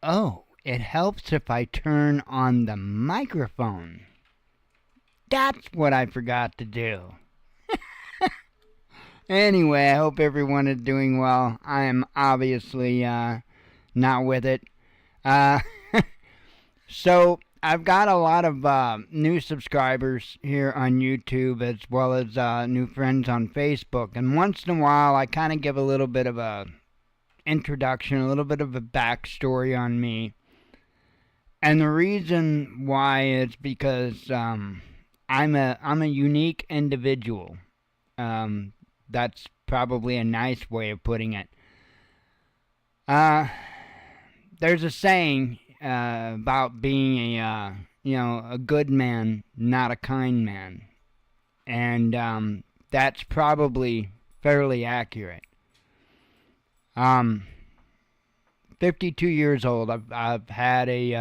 Oh, it helps if I turn on the microphone. That's what I forgot to do. Anyway, I hope everyone is doing well. I am obviously not with it. Uh, so, I've got a lot of new subscribers here on YouTube as well as new friends on Facebook. And once in a while, I kind of give a little bit of a introduction, a little bit of a backstory on me. And the reason why is because I'm a unique individual. That's probably a nice way of putting it. There's a saying about being a good man, not a kind man, and that's probably fairly accurate. 52 years old. I've had a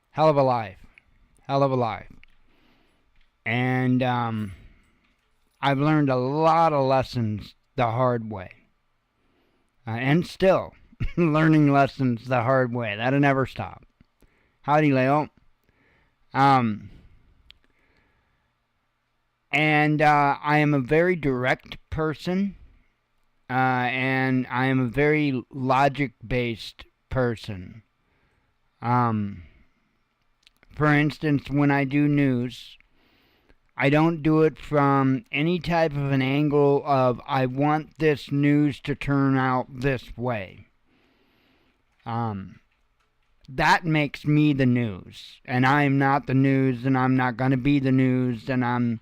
hell of a life, and I've learned a lot of lessons the hard way, and still learning lessons the hard way. That'll never stop. Howdy, Leo. And I am a very direct person. And I am a very logic-based person. For instance, when I do news, I don't do it from any type of an angle of, I want this news to turn out this way. That makes me the news, and I am not the news, and I'm not going to be the news, and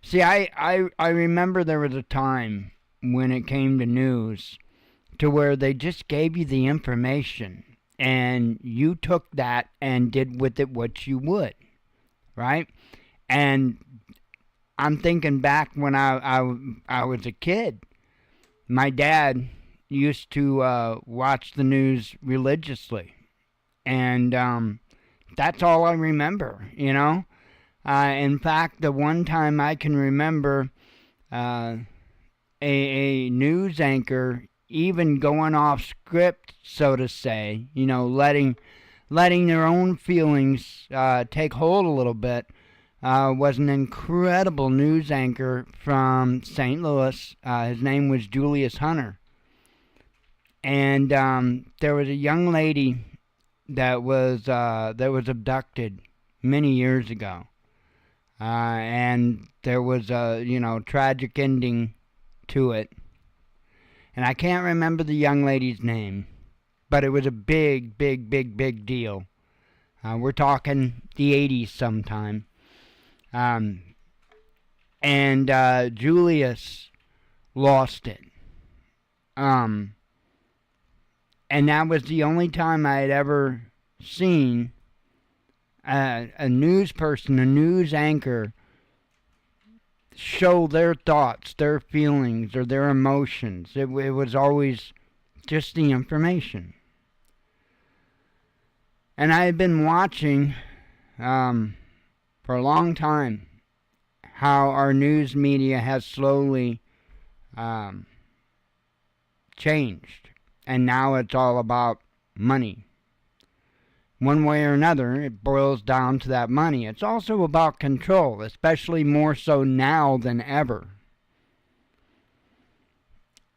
See, I remember there was a time when it came to news to where they just gave you the information and you took that and did with it what you would, right? And I'm thinking back when I was a kid. My dad used to watch the news religiously, and that's all I remember, in fact, the one time I can remember a news anchor even going off script, so to say, letting their own feelings take hold a little bit, was an incredible news anchor from St. Louis. His name was Julius Hunter. And there was a young lady that was abducted many years ago. And there was a, tragic ending to it. And I can't remember the young lady's name, but it was a big deal. We're talking the 80s sometime. And Julius lost it. And that was the only time I had ever seen a news person, a news anchor, show their thoughts, their feelings, or their emotions. It was always just the information. And I had been watching for a long time how our news media has slowly changed. And now it's all about money. One way or another, it boils down to that money. It's also about control, especially more so now than ever.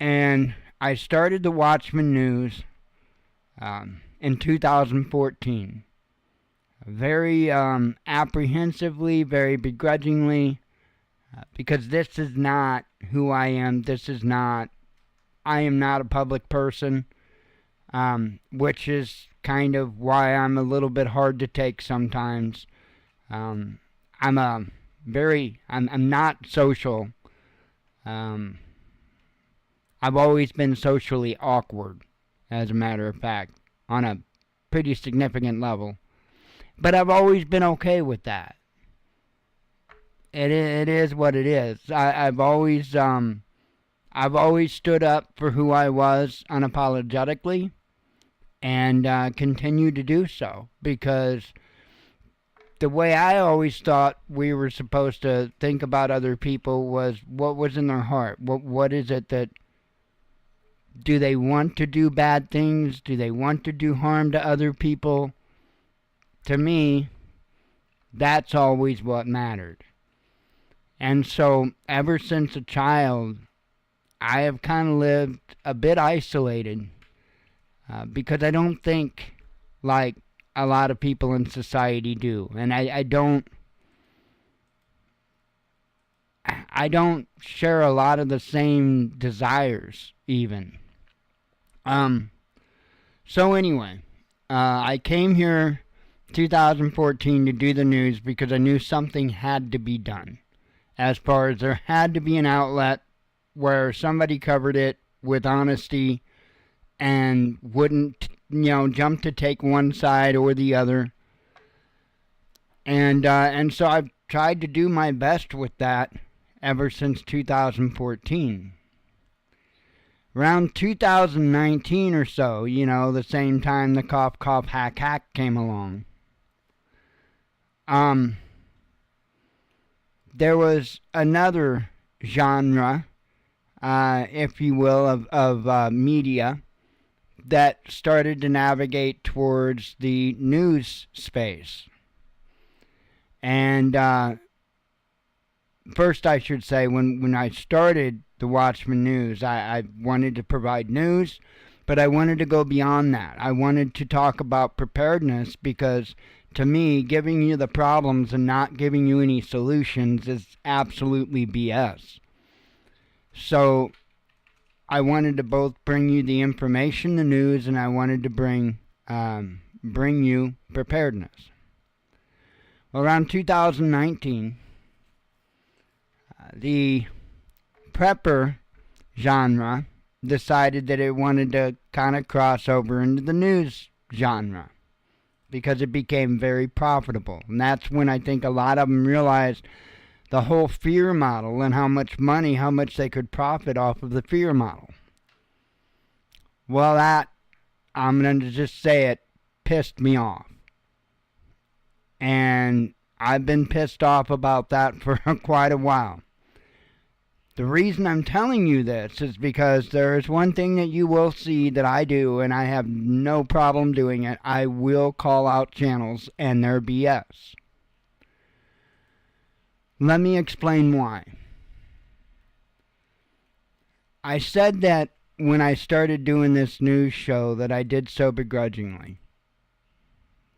And I started the Watchman news in 2014. Very apprehensively, very begrudgingly, because this is not who I am. I am not a public person, which is kind of why I'm a little bit hard to take sometimes. I'm not social. I've always been socially awkward, as a matter of fact, on a pretty significant level. But I've always been okay with that. It is what it is. I've always stood up for who I was unapologetically, and continue to do so, because the way I always thought we were supposed to think about other people was what was in their heart. What is it that Do they want to do bad things? Do they want to do harm to other people? To me, that's always what mattered. And so, ever since a child, I have kind of lived a bit isolated because I don't think like a lot of people in society do. And I don't share a lot of the same desires even. So anyway, I came here 2014 to do the news because I knew something had to be done. As far as there had to be an outlet where somebody covered it with honesty and wouldn't, jump to take one side or the other. And so I've tried to do my best with that ever since 2014. Around 2019 or so, the same time the cough cough hack hack came along. There was another genre, if you will, of media that started to navigate towards the news space. And first I should say, when I started the Watchman News, I wanted to provide news, but I wanted to go beyond that. I wanted to talk about preparedness because, to me, giving you the problems and not giving you any solutions is absolutely BS. So I wanted to both bring you the information, the news, and I wanted to bring you preparedness. Well, around 2019, the prepper genre decided that it wanted to kind of cross over into the news genre because it became very profitable. And that's when I think a lot of them realized the whole fear model and how much they could profit off of the fear model. Well, that, I'm going to just say it, pissed me off. And I've been pissed off about that for quite a while. The reason I'm telling you this is because there is one thing that you will see that I do, and I have no problem doing it. I will call out channels and their BS. Let me explain why. I said that when I started doing this news show that I did so begrudgingly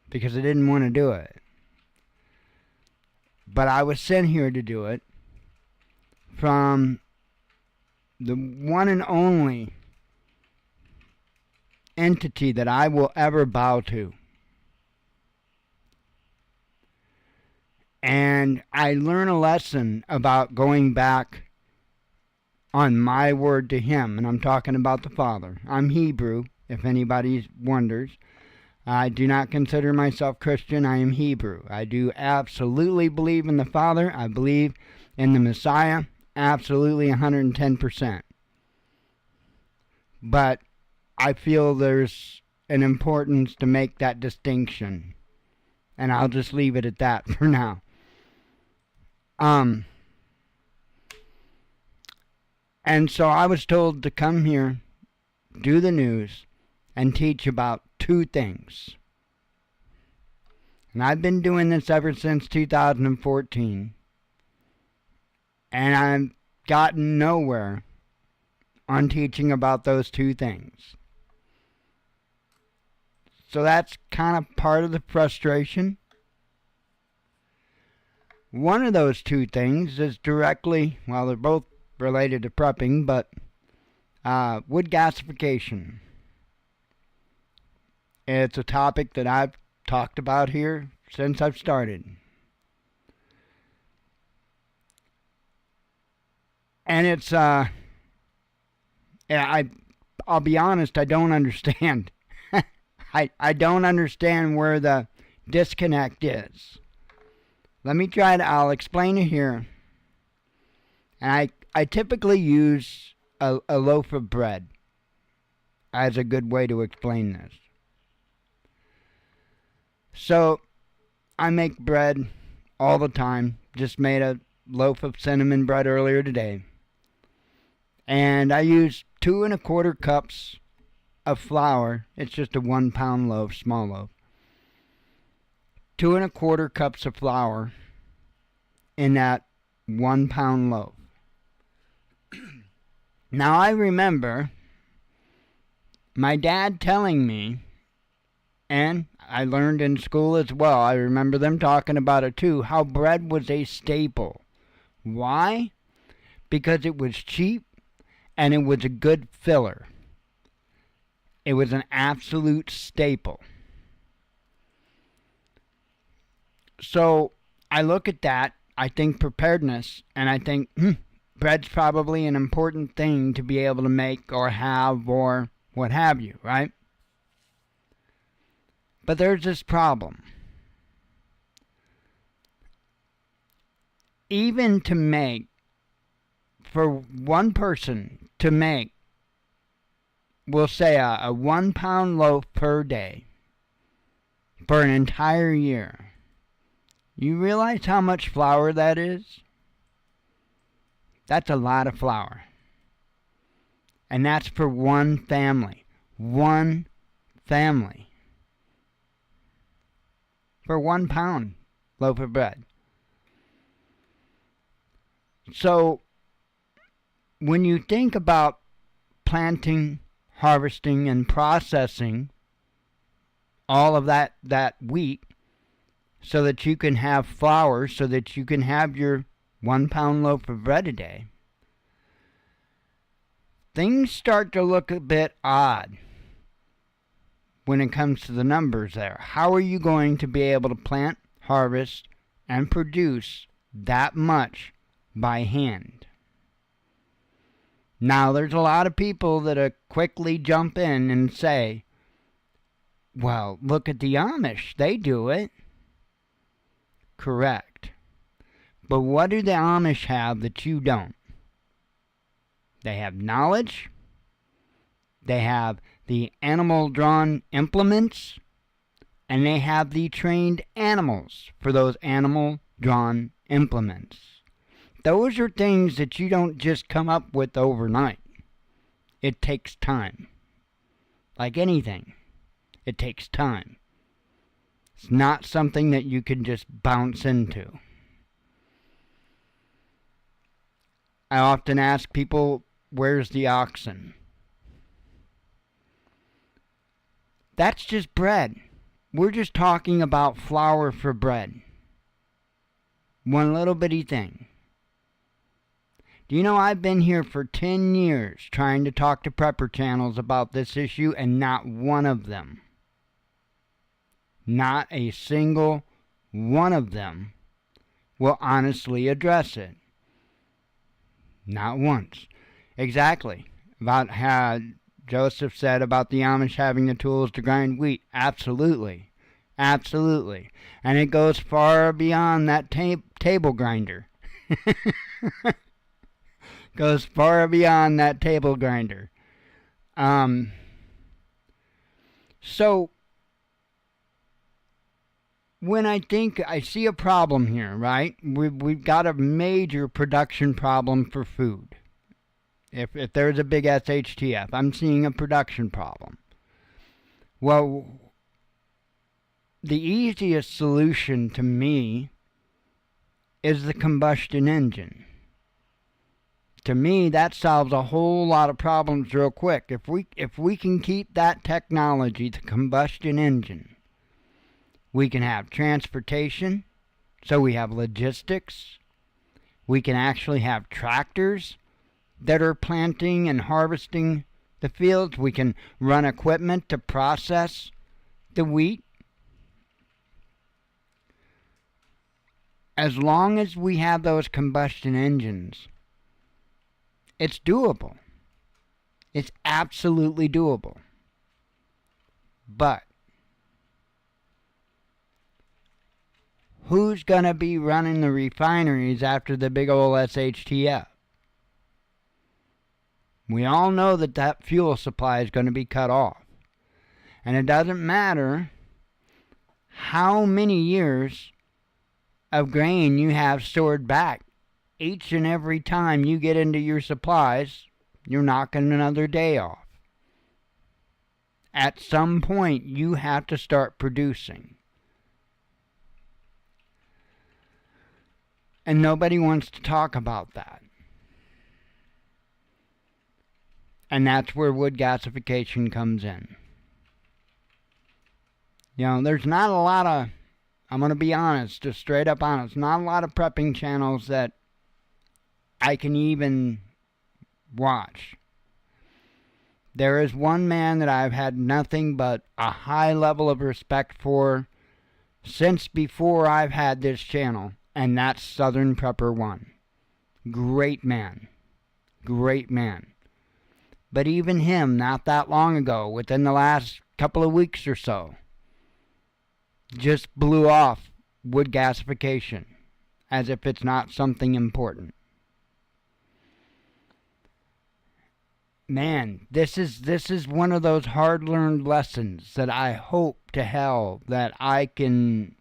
because I didn't want to do it. But I was sent here to do it from the one and only entity that I will ever bow to. And I learned a lesson about going back on my word to him, and I'm talking about the Father. I'm Hebrew, if anybody wonders. I do not consider myself Christian. I am Hebrew. I do absolutely believe in the Father. I believe in the Messiah, absolutely 110%. But I feel there's an importance to make that distinction. And I'll just leave it at that for now. And so I was told to come here, do the news, and teach about two things. And I've been doing this ever since 2014. And I've gotten nowhere on teaching about those two things. So that's kind of part of the frustration. One of those two things is directly, well, they're both related to prepping, but wood gasification. It's a topic that I've talked about here since I've started. And it's, I'll be honest, I don't understand. I don't understand where the disconnect is. I'll explain it here. And I typically use a loaf of bread as a good way to explain this. So, I make bread all the time. Just made a loaf of cinnamon bread earlier today. And I use 2¼ cups of flour. It's just a 1 pound loaf, small loaf. 2¼ cups of flour in that 1 pound loaf. Now I remember my dad telling me, and I learned in school as well, I remember them talking about it too, how bread was a staple. Why? Because it was cheap and it was a good filler. It was an absolute staple. So I look at that, I think preparedness, and I think bread's probably an important thing to be able to make or have or what have you, right? But there's this problem. Even to make, for one person to make, we'll say a 1 pound loaf per day for an entire year. You realize how much flour that is? That's a lot of flour. And that's for one family. One family. For 1 pound loaf of bread. So, when you think about planting, harvesting, and processing all of that wheat so that you can have flour, so that you can have your 1 pound loaf of bread a day, things start to look a bit odd when it comes to the numbers there. How are you going to be able to plant, harvest, and produce that much by hand? Now, there's a lot of people that quickly jump in and say, well, look at the Amish, they do it. Correct. But what do the Amish have that you don't? They have knowledge. They have the animal-drawn implements. And they have the trained animals for those animal-drawn implements. Those are things that you don't just come up with overnight. It takes time. Like anything, it takes time. It's not something that you can just bounce into. I often ask people, where's the oxen? That's just bread. We're just talking about flour for bread. One little bitty thing. Do you know I've been here for 10 years trying to talk to prepper channels about this issue, and not one of them, not a single one of them, will honestly address it. Not once. Exactly. About how Joseph said about the Amish having the tools to grind wheat. Absolutely. Absolutely. And it goes far beyond that table grinder. Goes far beyond that table grinder. So, when I see a problem here, right? We've got a major production problem for food. If there's a big SHTF, I'm seeing a production problem. Well, the easiest solution to me is the combustion engine. To me, that solves a whole lot of problems real quick. If we can keep that technology, the combustion engine, we can have transportation, so we have logistics. We can actually have tractors that are planting and harvesting the fields. We can run equipment to process the wheat. As long as we have those combustion engines, it's doable. It's absolutely doable. But who's going to be running the refineries after the big old SHTF? We all know that fuel supply is going to be cut off. And it doesn't matter how many years of grain you have stored back. Each and every time you get into your supplies, you're knocking another day off. At some point, you have to start producing. And nobody wants to talk about that. And that's where wood gasification comes in. You know, there's not a lot of, I'm going to be honest, just straight up honest, not a lot of prepping channels that I can even watch. There is one man that I've had nothing but a high level of respect for since before I've had this channel, and that's Southern Prepper 1. Great man. Great man. But even him, not that long ago, within the last couple of weeks or so, just blew off wood gasification as if it's not something important. Man, this is one of those hard-learned lessons that I hope to hell that I can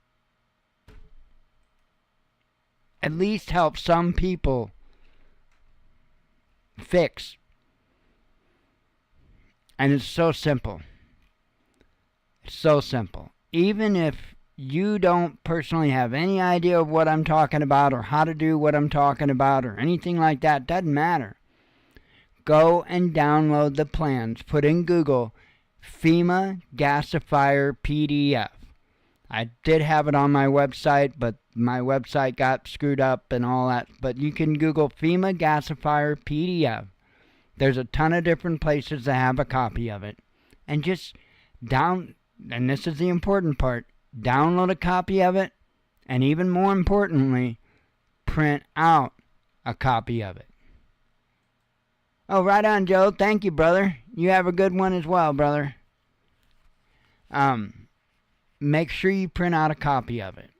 at least help some people fix. And it's so simple. It's so simple. Even if you don't personally have any idea of what I'm talking about or how to do what I'm talking about or anything like that, doesn't matter. Go and download the plans. Put in Google FEMA gasifier PDF. I did have it on my website, but my website got screwed up and all that. But you can Google FEMA gasifier PDF. There's a ton of different places that have a copy of it. And just and this is the important part, download a copy of it, and even more importantly, print out a copy of it. Oh, right on, Joe. Thank you, brother. You have a good one as well, brother. Make sure you print out a copy of it.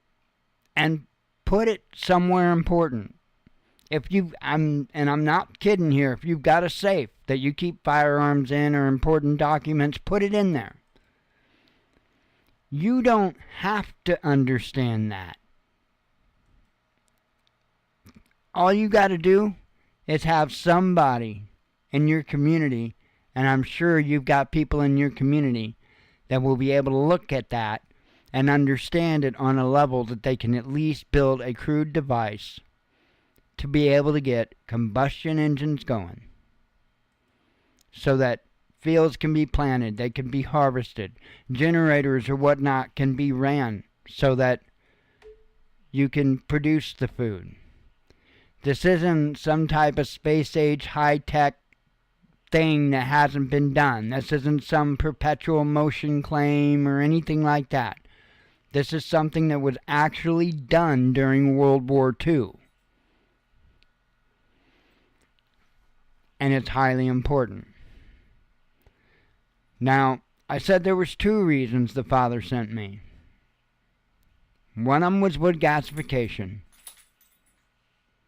And put it somewhere important. I'm not kidding here, if you've got a safe that you keep firearms in or important documents, put it in there. You don't have to understand that. All you got to do is have somebody in your community, and I'm sure you've got people in your community that will be able to look at that and understand it on a level that they can at least build a crude device to be able to get combustion engines going so that fields can be planted, they can be harvested, generators or whatnot can be ran so that you can produce the food. This isn't some type of space age high-tech thing that hasn't been done. This isn't some perpetual motion claim or anything like that. This is something that was actually done during World War II. And it's highly important. Now, I said there was 2 reasons the Father sent me. One of them was wood gasification.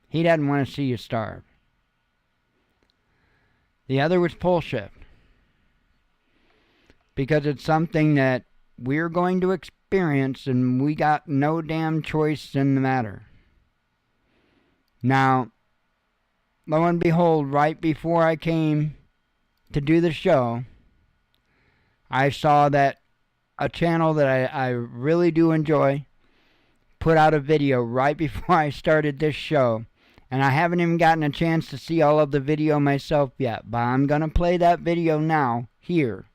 He doesn't want to see you starve. The other was pull shift. Because it's something that we're going to experience and we got no damn choice in the matter. Now, lo and behold, right before I came to do the show, I saw that a channel that I really do enjoy put out a video right before I started this show. And I haven't even gotten a chance to see all of the video myself yet. But I'm going to play that video now, here.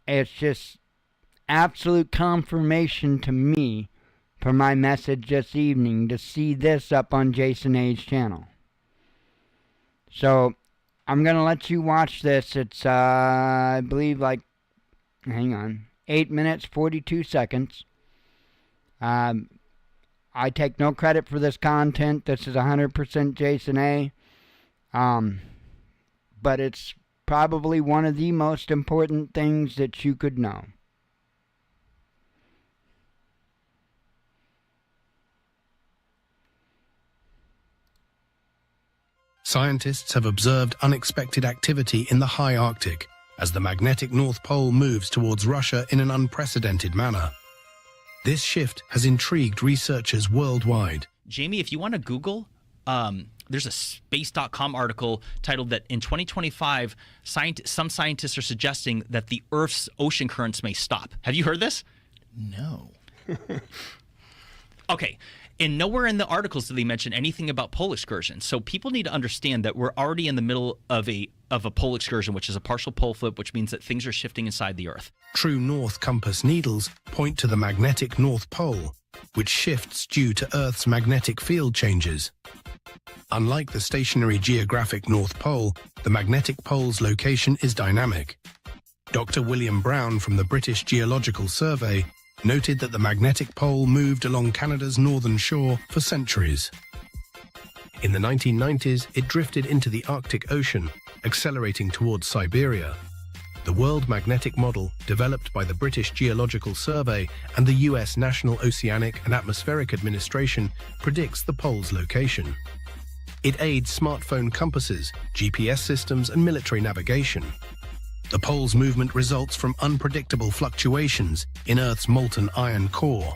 It's just absolute confirmation to me for my message this evening to see this up on Jason A's channel. So, I'm going to let you watch this. It's, I believe, 8 minutes, 42 seconds. I take no credit for this content. This is 100% Jason A. But it's probably one of the most important things that you could know. Scientists have observed unexpected activity in the high Arctic as the magnetic North Pole moves towards Russia in an unprecedented manner. This shift has intrigued researchers worldwide. Jamie, if you want to Google there's a space.com article titled that in 2025, some scientists are suggesting that the Earth's ocean currents may stop. Have you heard this? No. Okay. And nowhere in the articles do they mention anything about pole excursions. So people need to understand that we're already in the middle of a pole excursion, which is a partial pole flip, which means that things are shifting inside the Earth. True north compass needles point to the magnetic North Pole, which shifts due to Earth's magnetic field changes. Unlike the stationary geographic North Pole, the magnetic pole's location is dynamic. Dr. William Brown from the British Geological Survey noted that the magnetic pole moved along Canada's northern shore for centuries. In the 1990s, it drifted into the Arctic Ocean, accelerating towards Siberia. The World Magnetic Model, developed by the British Geological Survey and the US National Oceanic and Atmospheric Administration, predicts the pole's location. It aids smartphone compasses, GPS systems, and military navigation. The pole's movement results from unpredictable fluctuations in Earth's molten iron core.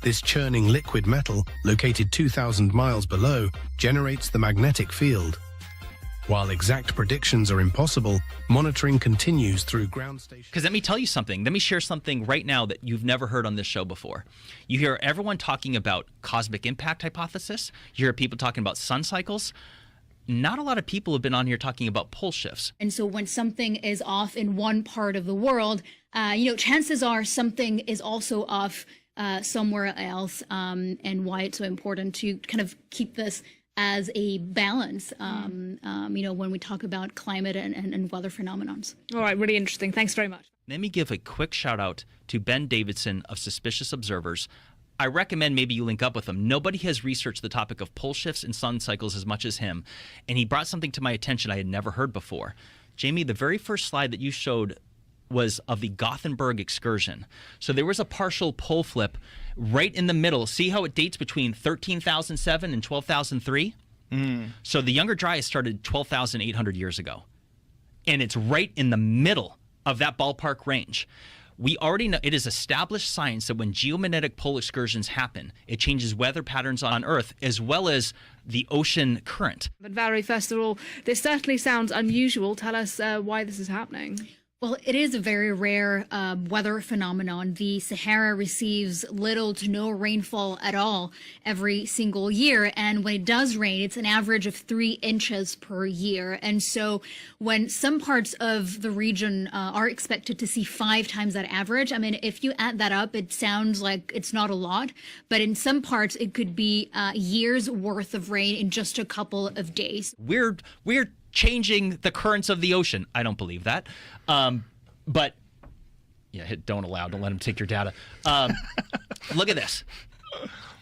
This churning liquid metal, located 2,000 miles below, generates the magnetic field. While exact predictions are impossible, monitoring continues through ground stations. Because let me tell you something. Let me share something right now that you've never heard on this show before. You hear everyone talking about cosmic impact hypothesis. You hear people talking about sun cycles. Not a lot of people have been on here talking about pole shifts. And so when something is off in one part of the world, chances are something is also off somewhere else, and why it's so important to kind of keep this as a balance, when we talk about climate and weather phenomenons. All right, really interesting. Thanks very much. Let me give a quick shout out to Ben Davidson of Suspicious Observers. I recommend maybe you link up with him. Nobody has researched the topic of pole shifts and sun cycles as much as him, and he brought something to my attention I had never heard before. Jamie, the very first slide that you showed was of the Gothenburg excursion. So there was a partial pole flip right in the middle. See how it dates between 13,007 and 12,003? So the Younger Dryas started 12,800 years ago, and it's right in the middle of that ballpark range. We already know, it is established science that when geomagnetic pole excursions happen, it changes weather patterns on Earth as well as the ocean current. But Valerie, first of all, this certainly sounds unusual. Tell us why this is happening. Well, it is a very rare weather phenomenon. The Sahara receives little to no rainfall at all every single year. And when it does rain, it's an average of 3 inches per year. And so when some parts of the region are expected to see 5 times that average, I mean, if you add that up, it sounds like it's not a lot. But in some parts, it could be years worth of rain in just a couple of days. We're changing the currents of the ocean. I don't believe that. But yeah, hit don't allow. Don't let them take your data. Look at this.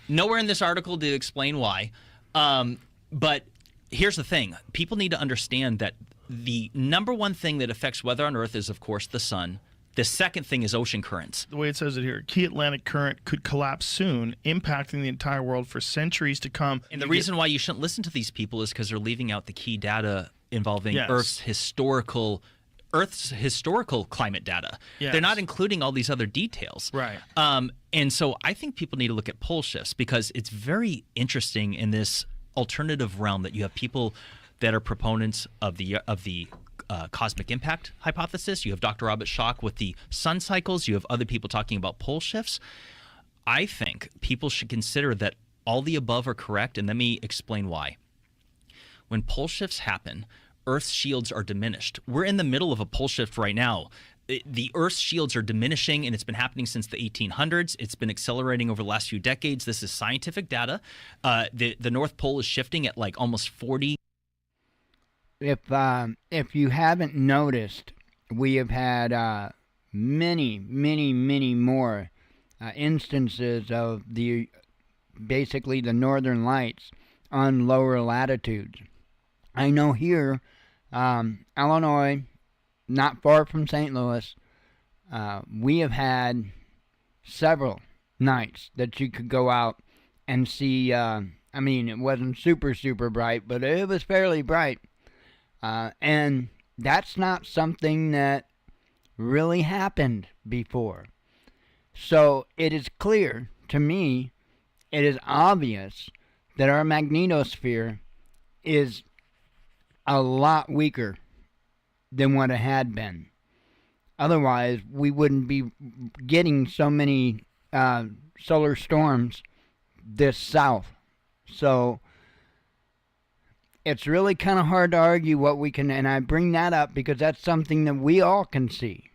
Nowhere in this article to explain why. But here's the thing. People need to understand that the number one thing that affects weather on Earth is, of course, the sun. The second thing is ocean currents. The way it says it here, key Atlantic current could collapse soon, impacting the entire world for centuries to come. And the reason why you shouldn't listen to these people is because they're leaving out the key data involving Earth's historical climate data. Yes. They're not including all these other details. Right. And so I think people need to look at pole shifts because it's very interesting in this alternative realm that you have people that are proponents of the cosmic impact hypothesis. You have Dr. Robert Schoch with the sun cycles. You have other people talking about pole shifts. I think people should consider that all the above are correct, and let me explain why. When pole shifts happen, Earth's shields are diminished. We're in the middle of a pole shift right now. The Earth's shields are diminishing, and it's been happening since the 1800s. It's been accelerating over the last few decades. This is scientific data. The North Pole is shifting at like almost 40. If you haven't noticed, we have had many more instances of basically the northern lights on lower latitudes. I know here, Illinois, not far from St. Louis, we have had several nights that you could go out and see. I mean, it wasn't super bright, but it was fairly bright. And that's not something that really happened before. So it is clear to me, it is obvious that our magnetosphere is a lot weaker than what it had been. Otherwise, we wouldn't be getting so many solar storms this south. So it's really kind of hard to argue what we can, and I bring that up because that's something that we all can see.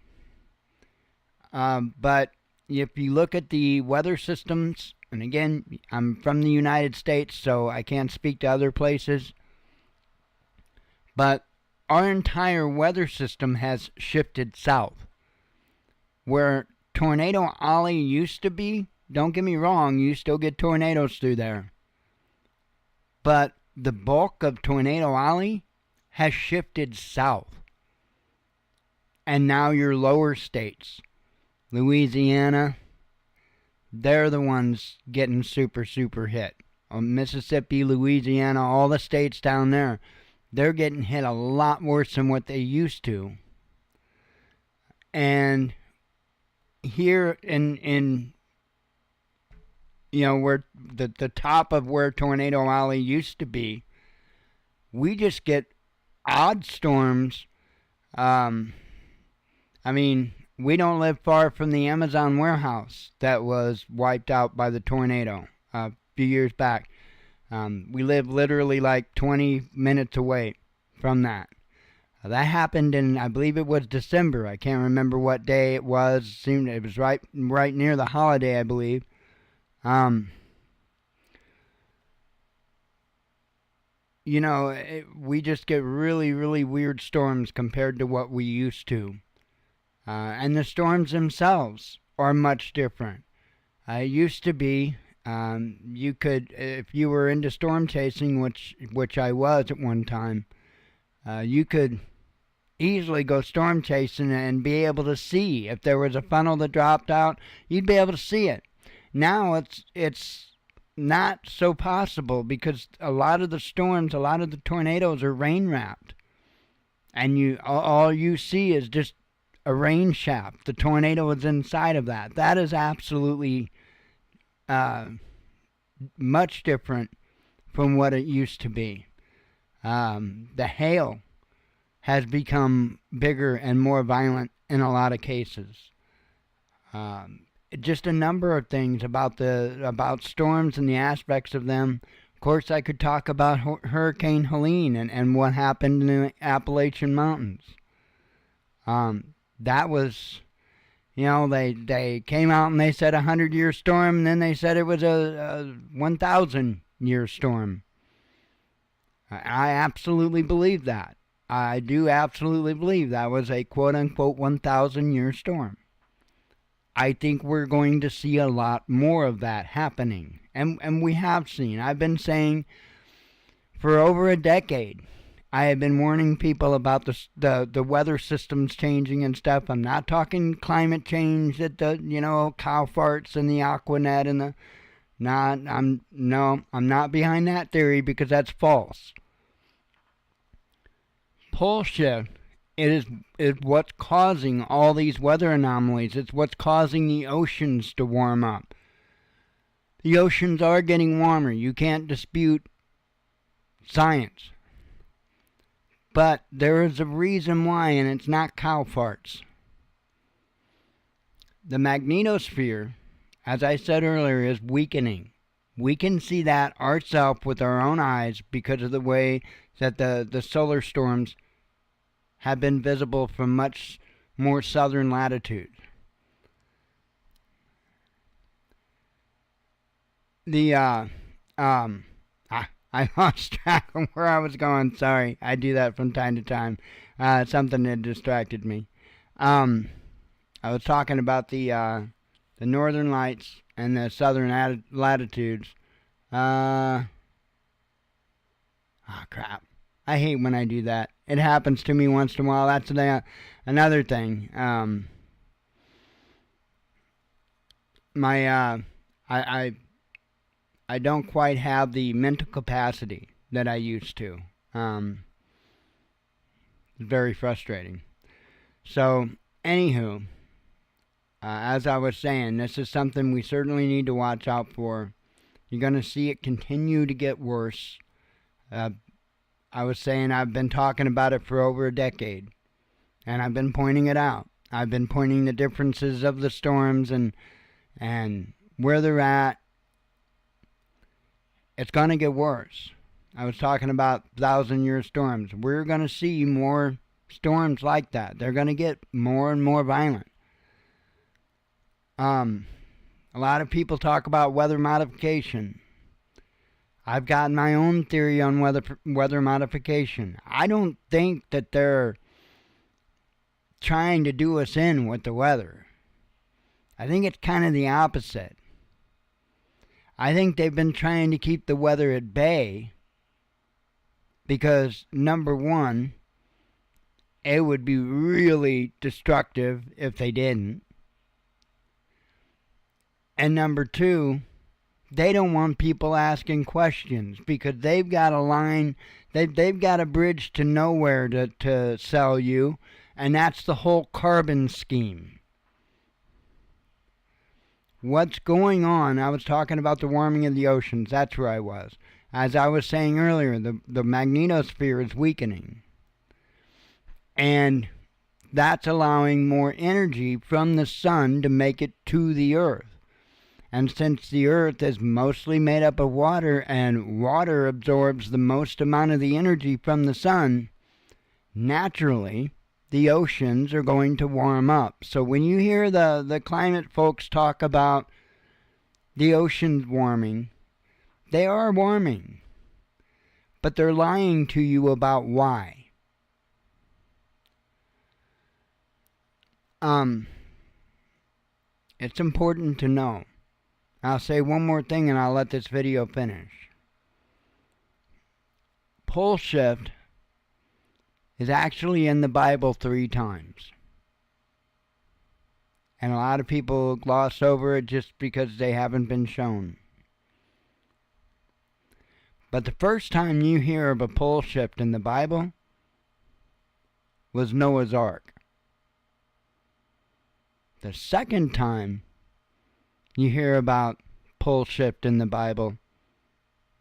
But if you look at the weather systems, and again, I'm from the United States, so I can't speak to other places, but our entire weather system has shifted south. Where Tornado Alley used to be, don't get me wrong, you still get tornadoes through there. But the bulk of Tornado Alley has shifted south. And now your lower states, Louisiana, they're the ones getting super, super hit. Mississippi, Louisiana, all the states down there, they're getting hit a lot worse than what they used to. And here in where the top of where Tornado Alley used to be, we just get odd storms. I mean, we don't live far from the Amazon warehouse that was wiped out by the tornado a few years back. We live literally like 20 minutes away from that. That happened in, I believe it was December. I can't remember what day it was. It was right near the holiday, I believe. We just get really, really weird storms compared to what we used to. And the storms themselves are much different. It used to be, you could, if you were into storm chasing, which I was at one time, you could easily go storm chasing and be able to see. If there was a funnel that dropped out, you'd be able to see it. Now it's not so possible because a lot of the storms, a lot of the tornadoes are rain wrapped. And all you see is just a rain shaft. The tornado is inside of that. That is absolutely much different from what it used to be. The hail has become bigger and more violent in a lot of cases. Just a number of things about storms and the aspects of them. Of course, I could talk about Hurricane Helene and what happened in the Appalachian Mountains. That was, they came out and they said a 100-year storm, and then they said it was a 1,000-year storm. I absolutely believe that. I do absolutely believe that was a quote-unquote 1,000-year storm. I think we're going to see a lot more of that happening. And we have seen. I've been saying for over a decade, I have been warning people about the weather systems changing and stuff. I'm not talking climate change that cow farts and the Aquanet and I'm not behind that theory because that's false. Pole shift is what's causing all these weather anomalies. It's what's causing the oceans to warm up. The oceans are getting warmer. You can't dispute science. But there is a reason why, and it's not cow farts. The magnetosphere, as I said earlier, is weakening. We can see that ourselves with our own eyes because of the way that the solar storms have been visible from much more southern latitudes. I lost track of where I was going. Sorry, I do that from time to time. Something had distracted me. I was talking about the northern lights and the southern latitudes. Crap. I hate when I do that. It happens to me once in a while. That's another thing. I don't quite have the mental capacity that I used to. It's very frustrating. So, anywho, as I was saying, this is something we certainly need to watch out for. You're going to see it continue to get worse. I was saying I've been talking about it for over a decade, and I've been pointing it out. I've been pointing the differences of the storms and where they're at. It's going to get worse. I was talking about 1,000-year storms. We're going to see more storms like that. They're going to get more and more violent. A lot of people talk about weather modification. I've got my own theory on weather modification. I don't think that they're trying to do us in with the weather. I think it's kind of the opposite. I think they've been trying to keep the weather at bay because, number one, it would be really destructive if they didn't. And number two, they don't want people asking questions because they've got a line, they've got a bridge to nowhere to sell you, and that's the whole carbon scheme. What's going on? I was talking about the warming of the oceans. That's where I was. As I was saying earlier, the magnetosphere is weakening. And that's allowing more energy from the sun to make it to the earth. And since the earth is mostly made up of water, and water absorbs the most amount of the energy from the sun, naturally, the oceans are going to warm up. So when you hear the climate folks talk about the oceans warming, they are warming. But they're lying to you about why. It's important to know. I'll say one more thing and I'll let this video finish. Pole shift is actually in the Bible 3 times. And a lot of people gloss over it just because they haven't been shown. But the first time you hear of a pole shift in the Bible was Noah's Ark. The second time you hear about pole shift in the Bible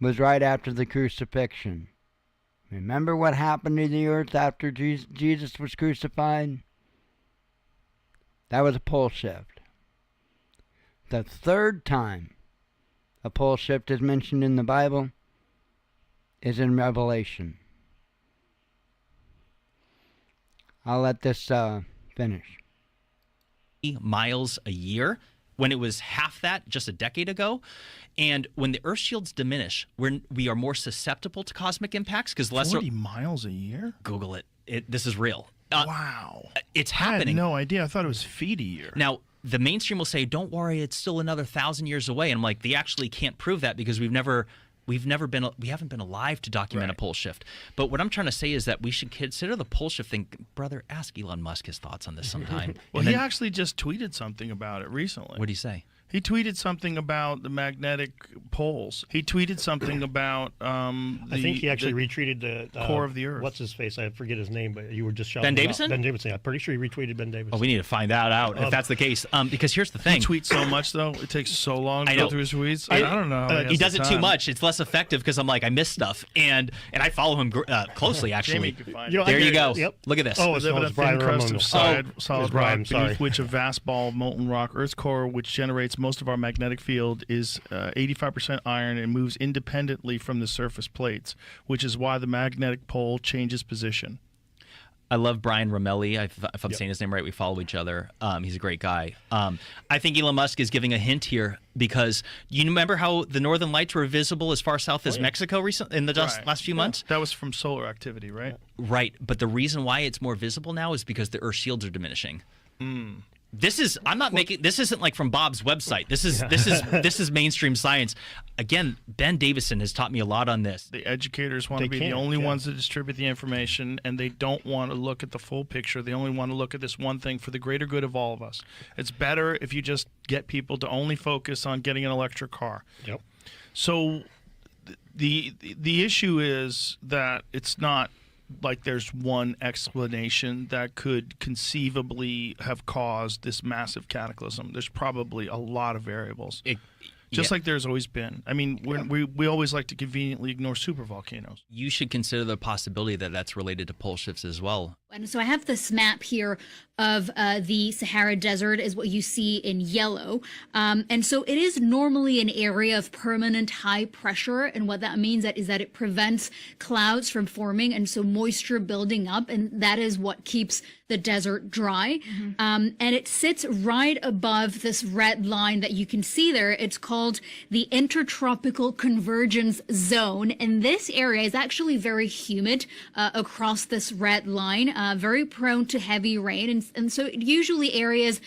was right after the crucifixion. Remember what happened to the earth after Jesus was crucified? That was a pole shift. The third time a pole shift is mentioned in the Bible is in Revelation. I'll let this finish. Miles a year when it was half that just a decade ago. And when the Earth shields diminish, we are more susceptible to cosmic impacts because less 40 miles a year? Google it. This is real. Wow. It's I happening. had no idea. I thought it was feet a year. Now, the mainstream will say, don't worry, it's still another 1,000 years away. And I'm like, they actually can't prove that because we haven't been alive to document a pole shift. But what I'm trying to say is that we should consider the pole shift thing. Brother, ask Elon Musk his thoughts on this sometime. Well, he actually just tweeted something about it recently. What did he say? He tweeted something about the magnetic poles. He tweeted something about I think he actually retweeted the core of the Earth. What's his face? I forget his name, but you were just shouting Ben Davidson? Ben Davidson. I'm pretty sure he retweeted Ben Davidson. Oh, we need to find that out if that's the case. Because here's the thing. He tweets so much, though. It takes so long to I go know. through his tweets. I don't know. how He has does the it too time. much. It's less effective because I'm like, I miss stuff. And I follow him closely, actually. Jamie can find You know, it. There you go. Yep. Look at this. Oh, We live in a it's Brian thin crust Ramon. of solid It's rock Brian, beneath sorry. which a vast ball of molten rock, Earth's core, which generates most of our magnetic field, is 85% iron and moves independently from the surface plates, which is why the magnetic pole changes position. I love Brian Romelli. If I'm saying his name right, we follow each other. He's a great guy. I think Elon Musk is giving a hint here because you remember how the northern lights were visible as far south as Mexico in the last few months? That was from solar activity, right? Right. But the reason why it's more visible now is because the Earth shields are diminishing. This isn't like from Bob's website. This is mainstream science. Again, Ben Davidson has taught me a lot on this. The educators want to be the only ones that distribute the information, and they don't want to look at the full picture. They only want to look at this one thing for the greater good of all of us. It's better if you just get people to only focus on getting an electric car. Yep. So the issue is that it's not like there's one explanation that could conceivably have caused this massive cataclysm. There's probably a lot of variables. just like there's always been. I mean, we always like to conveniently ignore supervolcanoes. You should consider the possibility that that's related to pole shifts as well. And so I have this map here of the Sahara Desert is what you see in yellow. And so it is normally an area of permanent high pressure. And what that means is that it prevents clouds from forming and so moisture building up. And that is what keeps the desert dry. And it sits right above this red line that you can see there. It's called the Intertropical Convergence Zone. And this area is actually very humid across this red line. Very prone to heavy rain. And so usually areas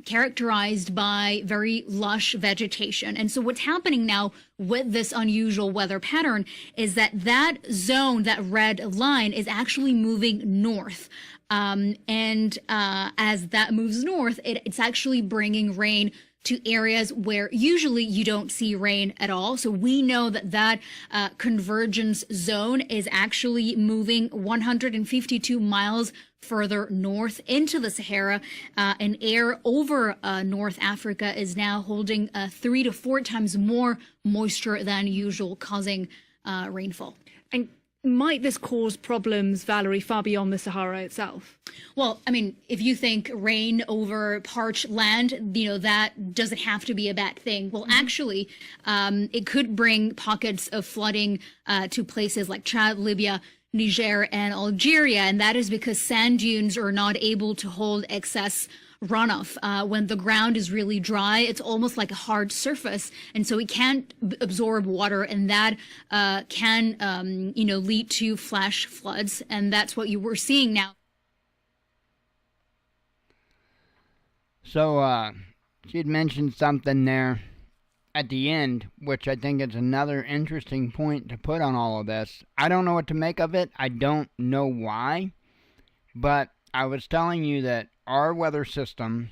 characterized by very lush vegetation. And so what's happening now with this unusual weather pattern is that zone, that red line, is actually moving north. And as that moves north, it's actually bringing rain to areas where usually you don't see rain at all. So we know that convergence zone is actually moving 152 miles further north into the Sahara, and air over North Africa is now holding 3 to 4 times more moisture than usual, causing rainfall. And might this cause problems, Valerie, far beyond the Sahara itself? Well, I mean, if you think rain over parched land, that doesn't have to be a bad thing. Well, actually, it could bring pockets of flooding to places like Chad, Libya, Niger, and Algeria. And that is because sand dunes are not able to hold excess runoff. When the ground is really dry, it's almost like a hard surface, and so it can't absorb water, and that can lead to flash floods, and that's what you were seeing now. So she had mentioned something there at the end, which I think is another interesting point to put on all of this. I don't know what to make of it. I don't know why, but I was telling you that our weather systems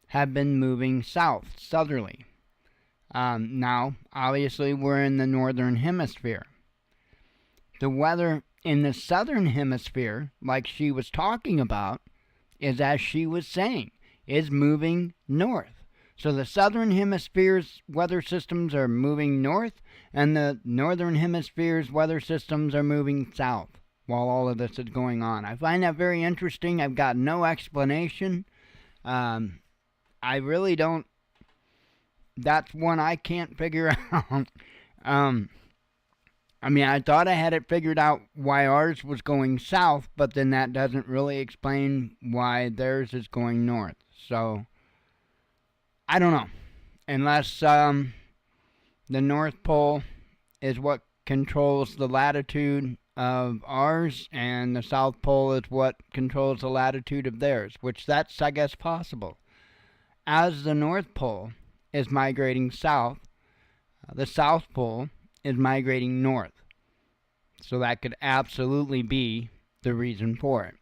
have been moving south, southerly. Now, obviously, we're in the northern hemisphere. The weather in the southern hemisphere, like she was talking about, is, as she was saying, is moving north. So the southern hemisphere's weather systems are moving north, and the northern hemisphere's weather systems are moving south while all of this is going on. I find that very interesting. I've got no explanation. I really don't. That's one I can't figure out. I mean, I thought I had it figured out why ours was going south, but then that doesn't really explain why theirs is going north. So, I don't know. Unless the North Pole is what controls the latitude of ours, and the South Pole is what controls the latitude of theirs, which that's, I guess, possible. As the North Pole is migrating south, the South Pole is migrating north. So that could absolutely be the reason for it.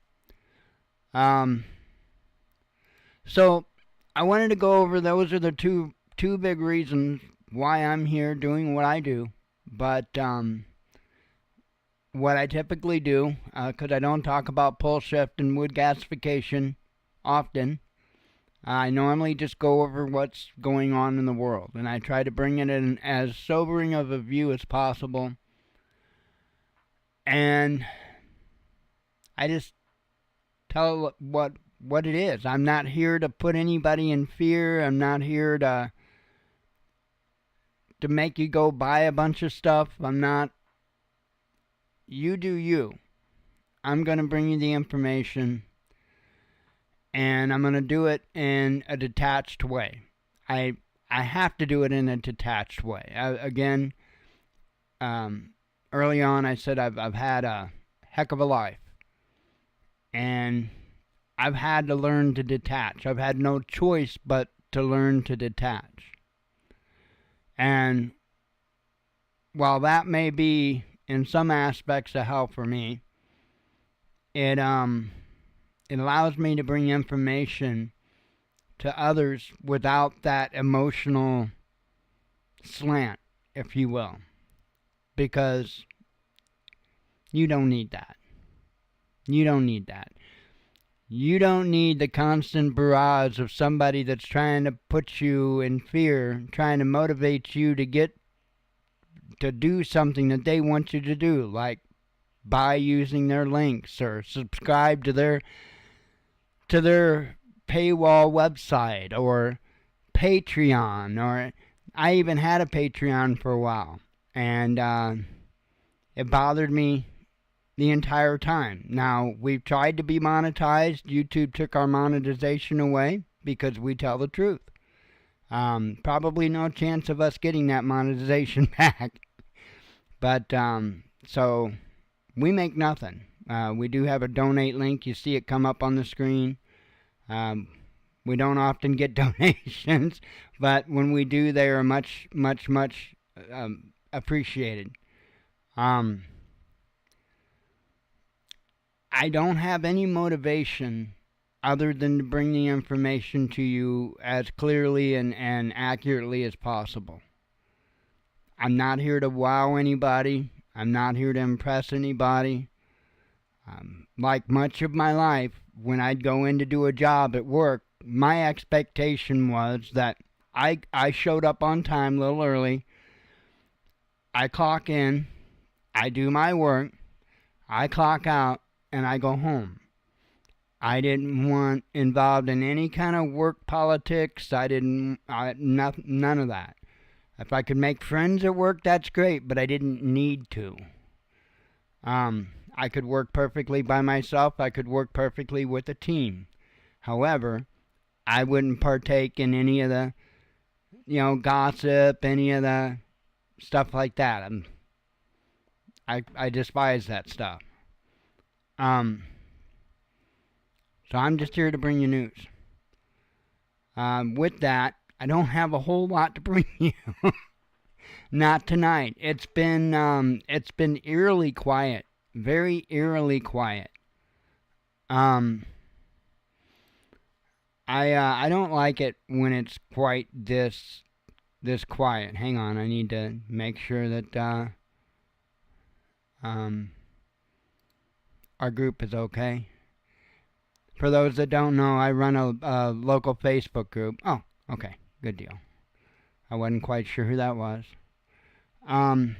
So I wanted to go over, those are the two big reasons why I'm here doing what I do. But what I typically do, because I don't talk about pole shift and wood gasification often, I normally just go over what's going on in the world, and I try to bring it in as sobering of a view as possible. And I just tell what it is. I'm not here to put anybody in fear. I'm not here to make you go buy a bunch of stuff. I'm not. You do you. I'm going to bring you the information, and I'm going to do it in a detached way. I have to do it in a detached way. Early on I said I've had a heck of a life, and I've had to learn to detach. I've had no choice but to learn to detach. And while that may be in some aspects a help for me, it allows me to bring information to others without that emotional slant, if you will. Because you don't need that. You don't need that. You don't need the constant barrage of somebody that's trying to put you in fear, trying to motivate you to do something that they want you to do, like by using their links or subscribe to their paywall website or Patreon. Or I even had a Patreon for a while, and it bothered me the entire time. Now, we've tried to be monetized. YouTube took our monetization away because we tell the truth. Probably no chance of us getting that monetization back. But, so, we make nothing. We do have a donate link. You see it come up on the screen. We don't often get donations, but when we do, they are much, much, much appreciated. I don't have any motivation other than to bring the information to you as clearly and accurately as possible. I'm not here to wow anybody. I'm not here to impress anybody. Like much of my life, when I'd go in to do a job at work, my expectation was that I showed up on time a little early. I clock in, I do my work, I clock out, and I go home. I didn't want involved in any kind of work politics. None of that. If I could make friends at work, that's great, but I didn't need to. I could work perfectly by myself. I could work perfectly with a team. However, I wouldn't partake in any of the, gossip, any of the stuff like that. I despise that stuff. So I'm just here to bring you news. With that, I don't have a whole lot to bring you. Not tonight. It's been eerily quiet, very eerily quiet. I don't like it when it's quite this quiet. Hang on, I need to make sure that our group is okay. For those that don't know, I run a local Facebook group. Oh, okay, good deal. I wasn't quite sure who that was. I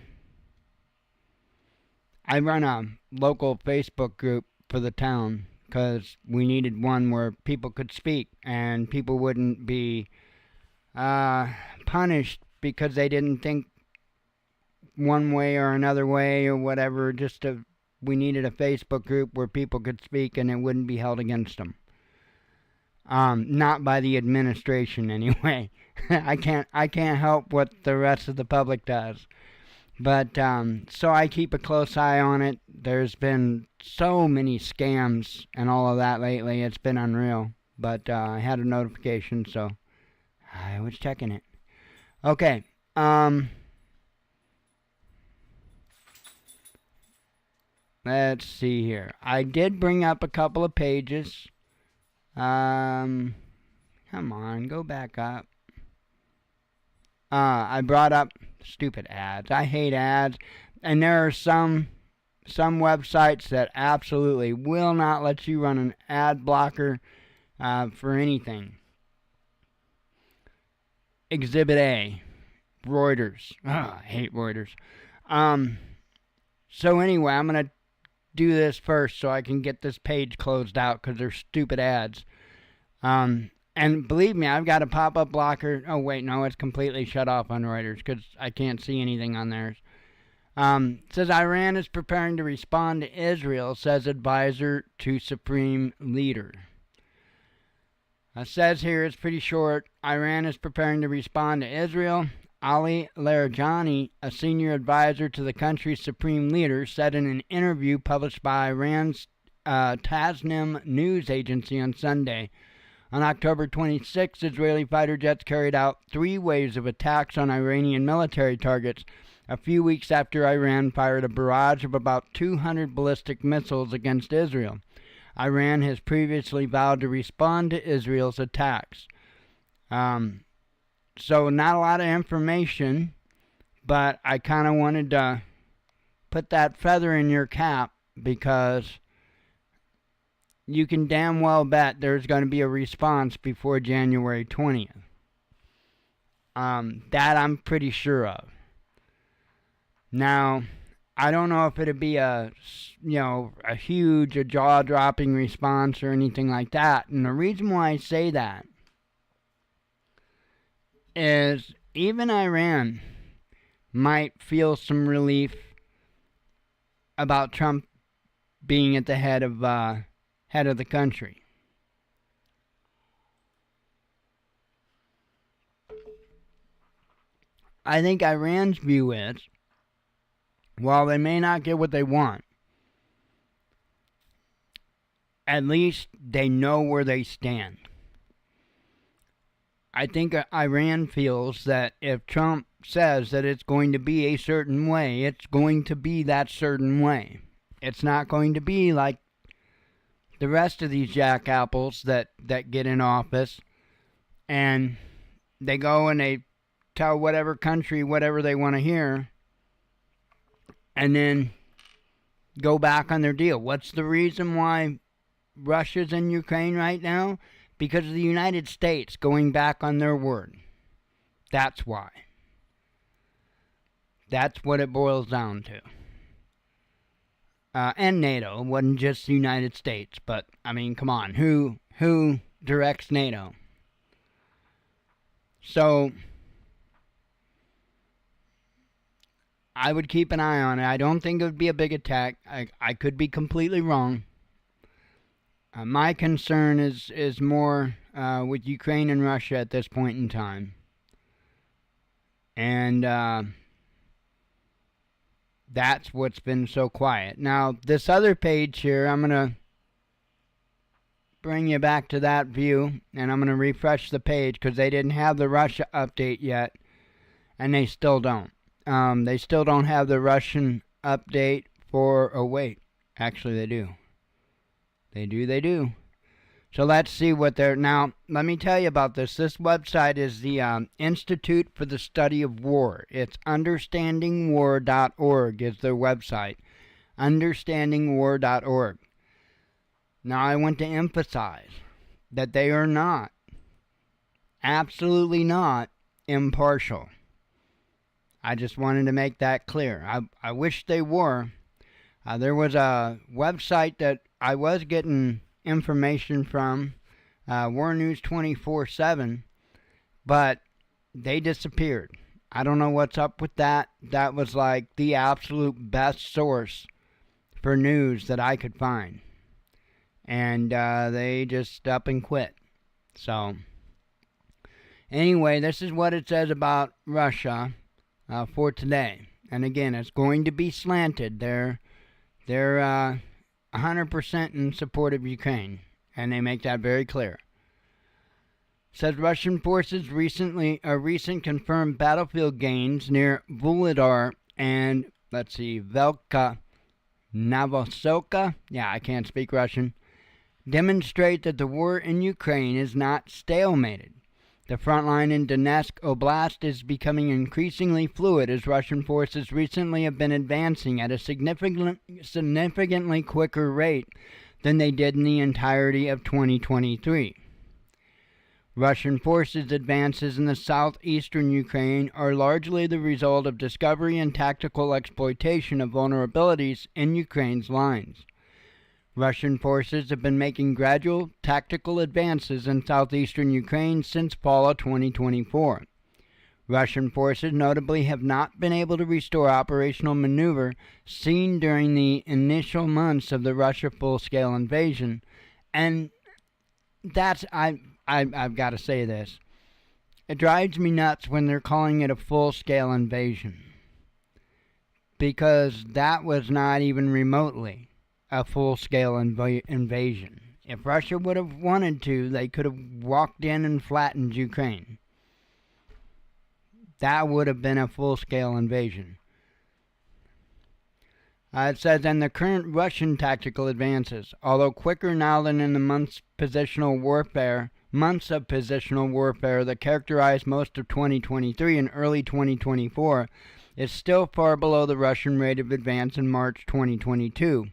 run a local Facebook group for the town because we needed one where people could speak and people wouldn't be punished because they didn't think one way or another way or whatever. We needed a Facebook group where people could speak and it wouldn't be held against them. Not by the administration anyway. I can't help what the rest of the public does. But so I keep a close eye on it. There's been so many scams and all of that lately. It's been unreal. But I had a notification, so I was checking it. Okay. Let's see here. I did bring up a couple of pages. Come on, go back up. I brought up stupid ads. I hate ads. And there are some websites that absolutely will not let you run an ad blocker for anything. Exhibit A, Reuters. I hate Reuters. So anyway, I'm going to do this first so I can get this page closed out because they're stupid ads. And believe me, I've got a pop-up blocker. Oh, wait, no, it's completely shut off on Reuters because I can't see anything on theirs. It says Iran is preparing to respond to Israel, says advisor to Supreme Leader. It says here, it's pretty short, Iran is preparing to respond to Israel. Ali Larijani, a senior advisor to the country's supreme leader, said in an interview published by Iran's Tasnim news agency on Sunday. On October 26, Israeli fighter jets carried out 3 waves of attacks on Iranian military targets, a few weeks after Iran fired a barrage of about 200 ballistic missiles against Israel. Iran has previously vowed to respond to Israel's attacks. So not a lot of information, but I kind of wanted to put that feather in your cap because you can damn well bet there's going to be a response before January 20th. That I'm pretty sure of. Now, I don't know if it'd be a huge, a jaw-dropping response or anything like that. And the reason why I say that is even Iran might feel some relief about Trump being at the head of the country. I think Iran's view is, while they may not get what they want, at least they know where they stand. I think Iran feels that if Trump says that it's going to be a certain way, it's going to be that certain way. It's not going to be like the rest of these jackapples that get in office and they go and they tell whatever country whatever they want to hear and then go back on their deal. What's the reason why Russia's in Ukraine right now? Because of the United States going back on their word. That's why. That's what it boils down to. And NATO. It wasn't just the United States. But, I mean, come on. Who directs NATO? So, I would keep an eye on it. I don't think it would be a big attack. I could be completely wrong. My concern is more with Ukraine and Russia at this point in time. And that's what's been so quiet. Now, this other page here, I'm going to bring you back to that view. And I'm going to refresh the page because they didn't have the Russia update yet. And they still don't. They still don't have the Russian update for... Oh, wait. Actually, they do. They do. So let's see what they're... Now, let me tell you about this. This website is the Institute for the Study of War. It's understandingwar.org is their website. Understandingwar.org. Now, I want to emphasize that they are not, absolutely not, impartial. I just wanted to make that clear. I wish they were. There was a website that I was getting information from, War News 24/7, but they disappeared. I don't know what's up with that. That was like the absolute best source for news that I could find. And they just up and quit. So, anyway, this is what it says about Russia for today. And again, it's going to be slanted. They're 100% in support of Ukraine, and they make that very clear. It says Russian forces recent confirmed battlefield gains near Vuhledar and Velka Novoselka. Yeah, I can't speak Russian. Demonstrate that the war in Ukraine is not stalemated. The front line in Donetsk Oblast is becoming increasingly fluid as Russian forces recently have been advancing at a significantly quicker rate than they did in the entirety of 2023. Russian forces' advances in the southeastern Ukraine are largely the result of discovery and tactical exploitation of vulnerabilities in Ukraine's lines. Russian forces have been making gradual tactical advances in southeastern Ukraine since fall of 2024. Russian forces notably have not been able to restore operational maneuver seen during the initial months of the Russia full-scale invasion. And that's, I've got to say this. It drives me nuts when they're calling it a full-scale invasion. Because that was not even remotely a full-scale invasion. If Russia would have wanted to, they could have walked in and flattened Ukraine. That would have been a full-scale invasion. It says, and the current Russian tactical advances, although quicker now than in the months of positional warfare that characterized most of 2023 and early 2024, is still far below the Russian rate of advance in March 2022.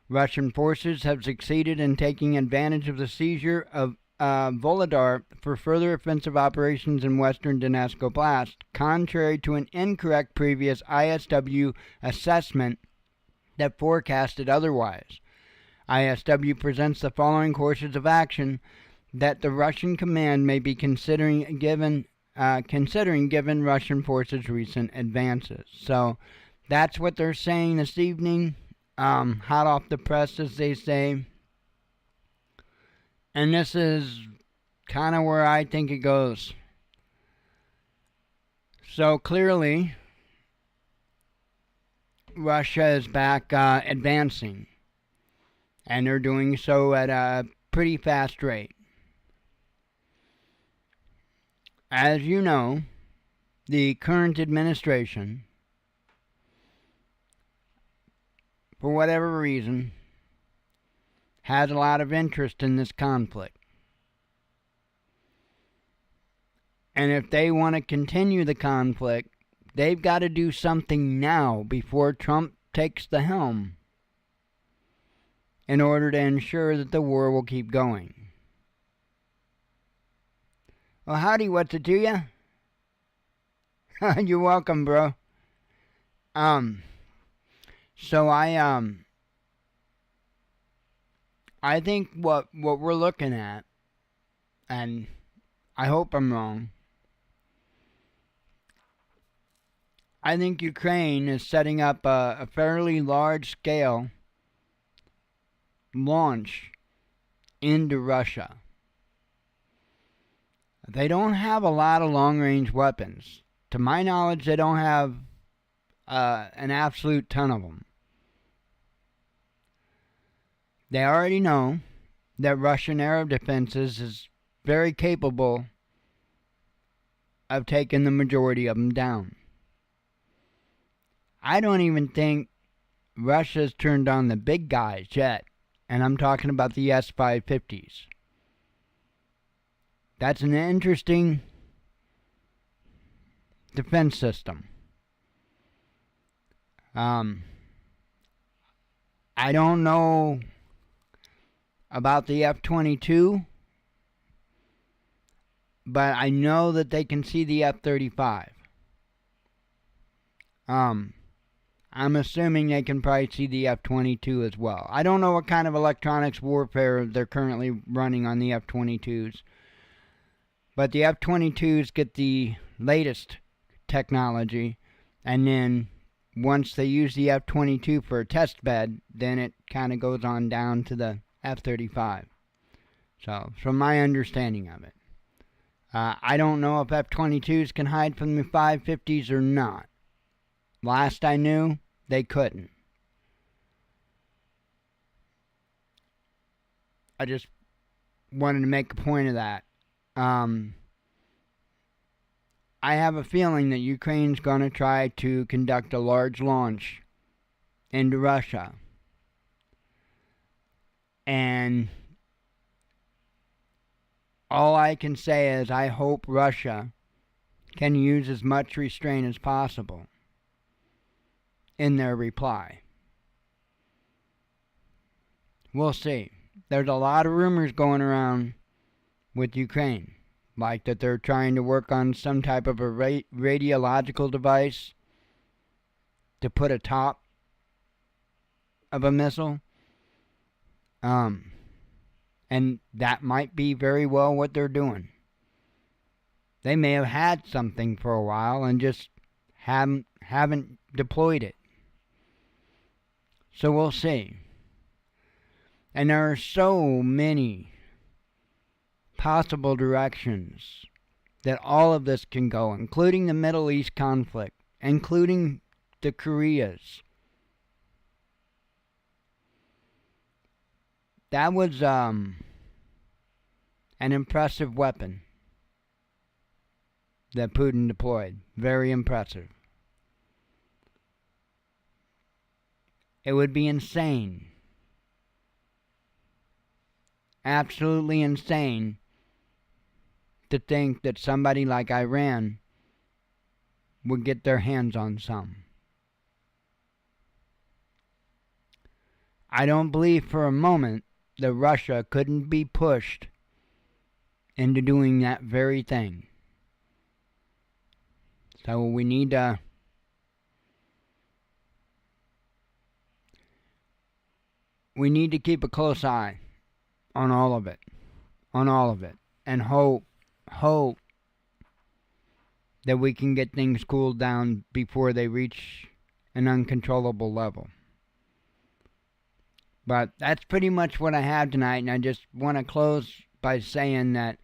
Russian forces have succeeded in taking advantage of the seizure of Volodar for further offensive operations in western Donetsk Oblast, contrary to an incorrect previous ISW assessment that forecasted otherwise. ISW presents the following courses of action that the Russian command may be considering given Russian forces' recent advances. So that's what they're saying this evening, hot off the press, as they say. And this is kind of where I think it goes. So clearly, Russia is back advancing. And they're doing so at a pretty fast rate. As you know, the current administration, for whatever reason, has a lot of interest in this conflict. And if they want to continue the conflict, they've got to do something now before Trump takes the helm in order to ensure that the war will keep going. Well, howdy, what's it to ya? You're welcome, bro. So I think what we're looking at, and I hope I'm wrong, I think Ukraine is setting up a fairly large-scale launch into Russia. They don't have a lot of long-range weapons. To my knowledge, they don't have an absolute ton of them. They already know that Russian air defenses is very capable of taking the majority of them down. I don't even think Russia's turned on the big guys yet, and I'm talking about the S-550s. That's an interesting defense system. I don't know about the F-22, but I know that they can see the F-35. I'm assuming they can probably see the F-22 as well. I don't know what kind of electronics warfare they're currently running on the F-22s, but the F-22s get the latest technology, and then once they use the F-22 for a test bed, then it kind of goes on down to the F-35. So, from my understanding of it. I don't know if F-22s can hide from the 550s or not. Last I knew, they couldn't. I just wanted to make a point of that. I have a feeling that Ukraine's going to try to conduct a large launch into Russia. And all I can say is I hope Russia can use as much restraint as possible in their reply. We'll see. There's a lot of rumors going around with Ukraine, like that they're trying to work on some type of a radiological device to put atop of a missile. And that might be very well what they're doing. They may have had something for a while and just haven't deployed it. So we'll see. And there are so many possible directions that all of this can go, including the Middle East conflict, including the Koreas. That was an impressive weapon that Putin deployed. Very impressive. It would be insane, absolutely insane, to think that somebody like Iran would get their hands on some. I don't believe for a moment that Russia couldn't be pushed into doing that very thing. So we need to keep a close eye on all of it, and hope that we can get things cooled down before they reach an uncontrollable level. But that's pretty much what I have tonight, and I just want to close by saying that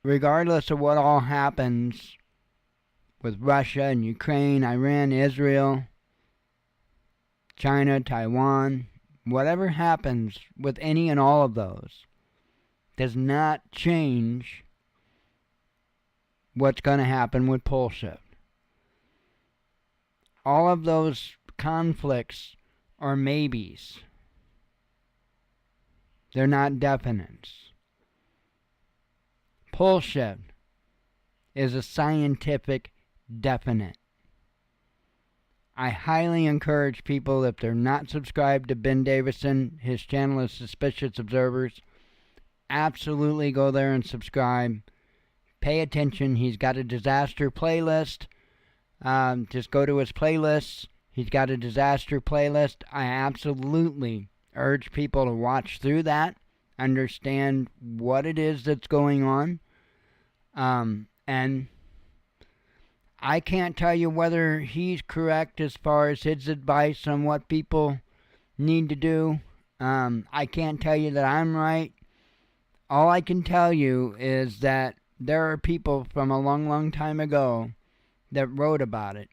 regardless of what all happens with Russia and Ukraine, Iran, Israel, China, Taiwan, whatever happens with any and all of those does not change what's going to happen with pole shift. All of those conflicts are maybes. They're not definites. Pole shift is a scientific definite. I highly encourage people, if they're not subscribed to Ben Davison, his channel is Suspicious Observers, absolutely go there and subscribe. Pay attention. He's got a disaster playlist. Just go to his playlists. He's got a disaster playlist. I absolutely urge people to watch through that, understand what it is that's going on. And I can't tell you whether he's correct as far as his advice on what people need to do. I can't tell you that I'm right. All I can tell you is that there are people from a long, long time ago that wrote about it.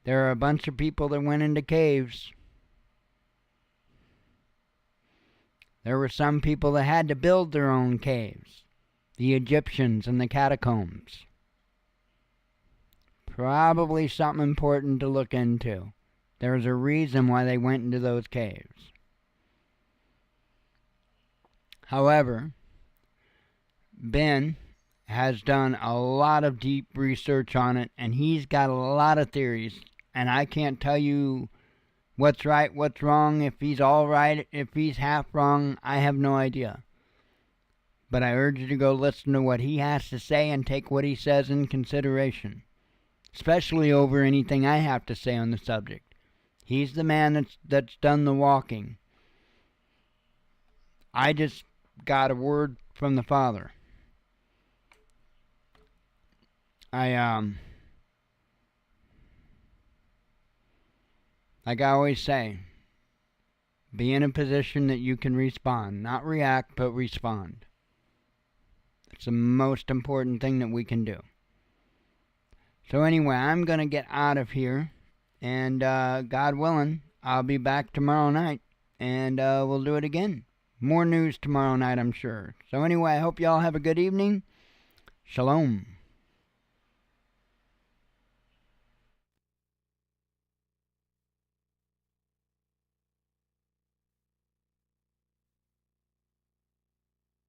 There are a bunch of people that went into caves. There were some people that had to build their own caves. The Egyptians and the catacombs. Probably something important to look into. There's a reason why they went into those caves. However, Ben has done a lot of deep research on it, and he's got a lot of theories, and I can't tell you what's right, what's wrong, if he's all right, if he's half wrong, I have no idea. But I urge you to go listen to what he has to say and take what he says in consideration, especially over anything I have to say on the subject. He's the man that's done the walking. I just got a word from the Father. Like I always say, be in a position that you can respond. Not react, but respond. It's the most important thing that we can do. So anyway, I'm going to get out of here. And God willing, I'll be back tomorrow night. And we'll do it again. More news tomorrow night, I'm sure. So anyway, I hope y'all have a good evening. Shalom.